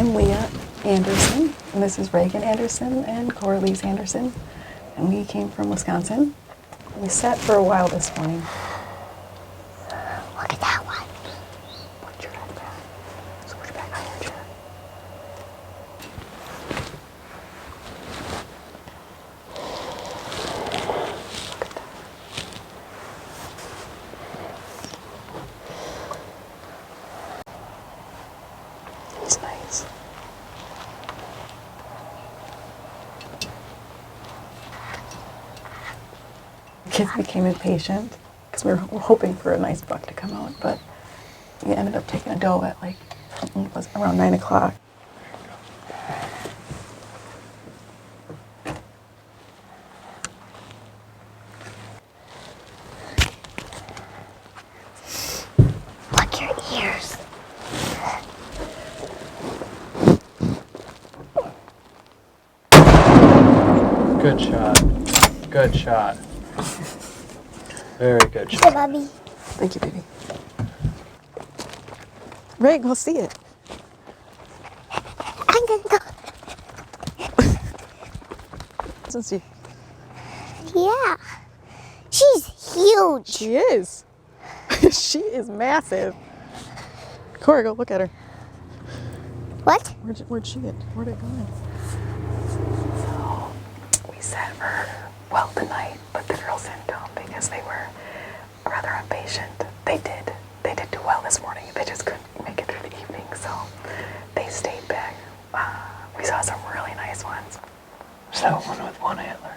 I'm Leaha Anderson, and this is Reagan Anderson and Coralise Anderson, and we came from Wisconsin. We sat for a while this morning. Look at that one. Put your head back. Switch back on your chair. Look at that. He's nice. Kids became impatient because we were hoping for a nice buck to come out, but we ended up taking a doe at like it was around 9 o'clock. Look your ears. Good shot. Good shot. Very good Hey, shot. Bubby. Thank you, baby. Ray, go see it. I'm gonna go. Since you, Yeah. She's huge. she is. She is massive. Corey, go look at her. What? Where'd she get? Where'd it go? So we sat for the night, but the girls didn't come because they were rather impatient. They did do well this morning. They just couldn't make it through the evening, so they stayed back. We saw some really nice ones. Is that one with one antler?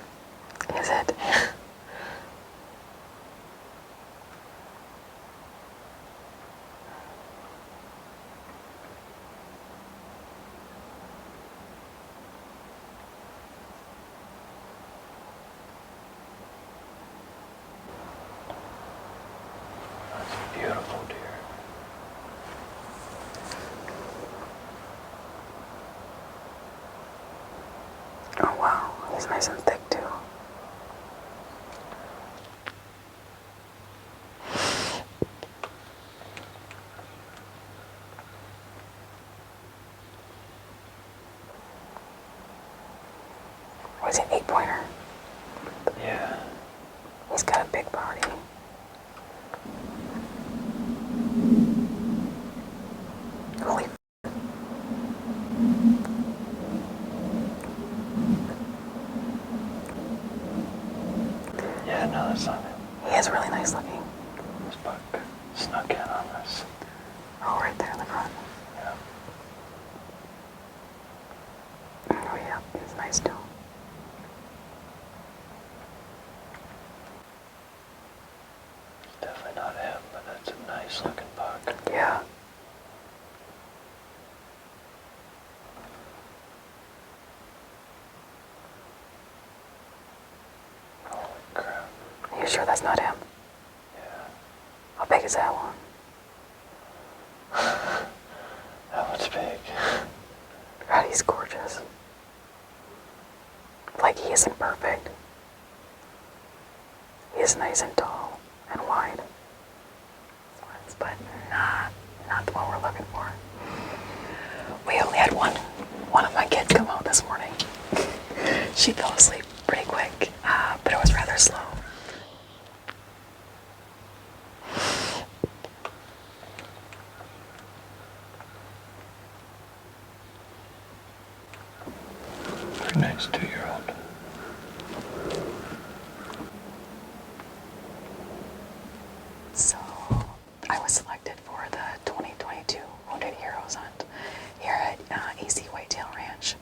Is it? That's a beautiful deer. Oh wow, he's nice and thick too. Was he an 8-pointer? Yeah. He's got a big body. Holy Yeah, no, that's not him. he is really nice looking. This buck snuck in on us. Oh, right there in the front. Yeah. Oh yeah, he's nice too. It's definitely not him, but that's a nice looking buck. Yeah. Holy crap. Are you sure that's not him? Yeah. How big is that one? That one's big. God, he's gorgeous. Like, he isn't perfect. He is nice and tall and wide. But not the one we're looking for. We only had one of my kids come out this morning. She fell asleep pretty quick, but it was rather slow. Very nice 2-year-old. So, I was selected for the 2022 Wounded Heroes Hunt here at AC Whitetail Ranch.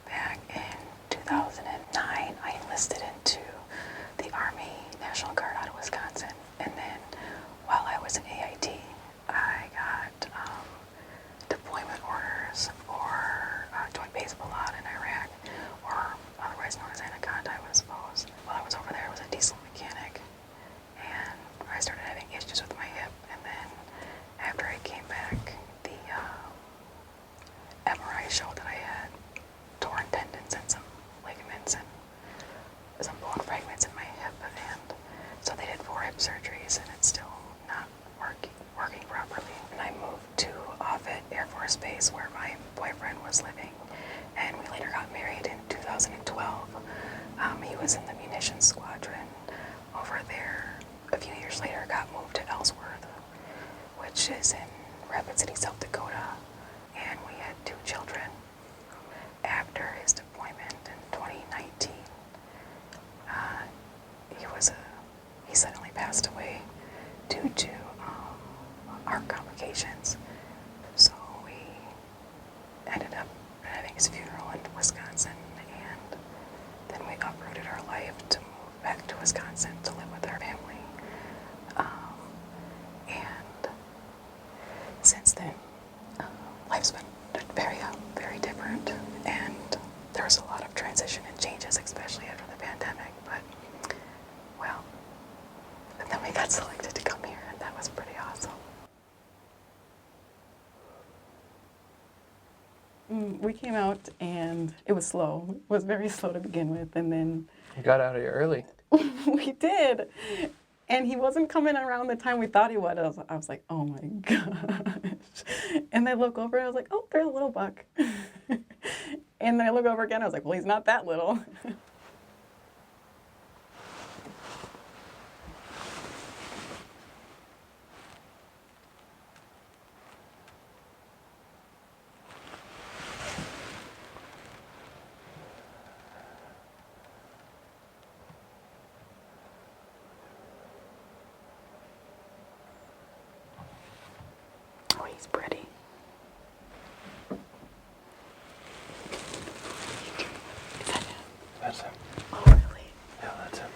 Back in 2009, I enlisted into the Army National Guard out of Wisconsin. And then while I was in AIT, I got deployment orders for Joint Base Balad in Iraq, or otherwise known as Anaconda, I would suppose. While I was over there, I was a diesel mechanic. And I started having issues with my hip, and then after I came back, the MRI showed that I had torn tendons and some ligaments and some bone fragments in my hip, and so they did 4 hip surgeries, and it's still not working properly. And I moved to Offutt Air Force Base, where my boyfriend was in the munitions squadron over there. A few years later, got moved to Ellsworth, which is in Rapid City, South Dakota, and we had 2 children. After his deployment in 2019, he suddenly passed away due to heart complications. So we ended up having his funeral in Wisconsin, and then we uprooted our life to move back to Wisconsin to live with our family. And since then, life's been very different, and there was a lot of transition and changes, especially after the pandemic. But, well, and then we got selected to come here, and that was pretty awesome. We came out and it was slow. It was very slow to begin with, and then You got out of here early. we did. And he wasn't coming around the time we thought he would. I was like, oh my gosh. And I look over and I was like, oh, there's a little buck. And then I look over again, I was like, well, he's not that little. Oh, he's pretty. Is that him? That's him. Oh, really? Yeah, that's him.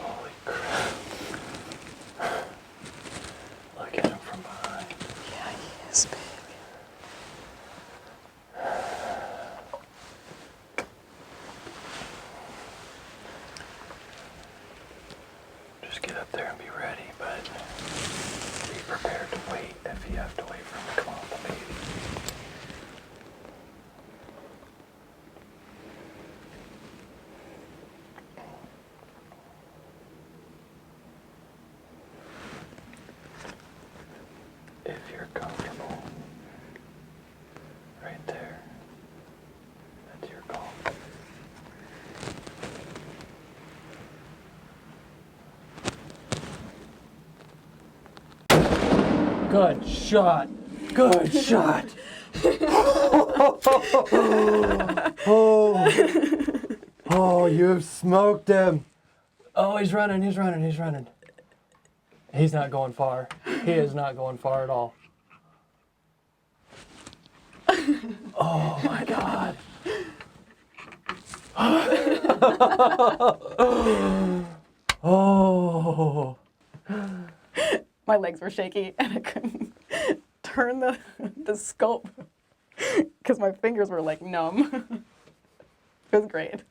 Holy crap. Look at him from behind. Yeah, he is big. Just get up there and be ready, but be prepared to wait if you have to wait for him to come off the baby. If you're comfortable, right there, that's your call. Good shot. Good shot. Oh, you've smoked him. Oh, he's running. He's running. He's running. He's not going far. He is not going far at all. Oh my God. Oh. My legs were shaky and I couldn't turn the scope because my fingers were like numb. It was great.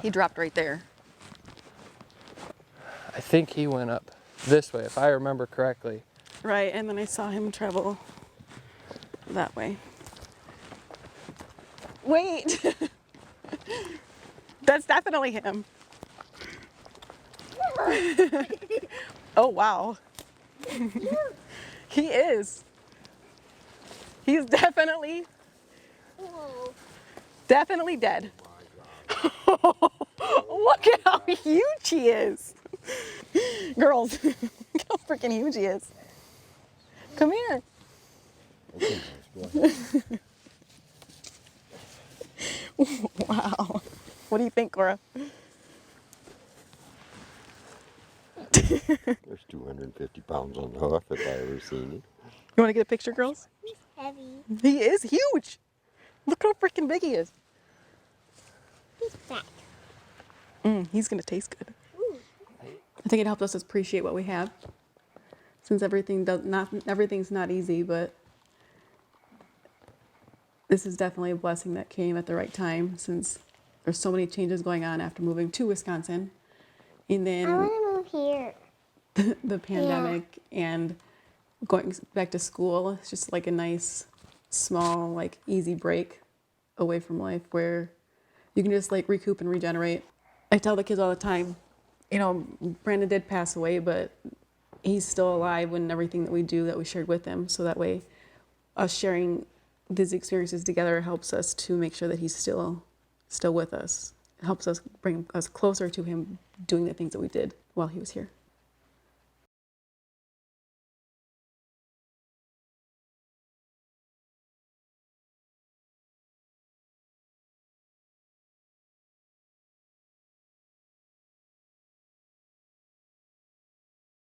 He dropped right there. I think he went up this way, if I remember correctly. Right, and then I saw him travel that way. Wait! That's definitely him. Oh, wow. He is. He's definitely dead. Look at how huge he is. Girls, look how freaking huge he is. Come here. Wow. What do you think, Cora? There's 250 pounds on the hoof if I ever seen it. You want to get a picture, girls? He's heavy. He is huge. Look how freaking big he is. He's fat. He's gonna taste good. Ooh. I think it helped us appreciate what we have, since everything's not easy. But this is definitely a blessing that came at the right time, since there's so many changes going on after moving to Wisconsin, and I then want to move here. the pandemic and going back to school. It's just like a nice, small, like easy break away from life where you can just like recoup and regenerate. I tell the kids all the time, you know, Brandon did pass away, but he's still alive and everything that we do that we shared with him. So that way, us sharing these experiences together helps us to make sure that he's still with us. It helps us bring us closer to him doing the things that we did while he was here.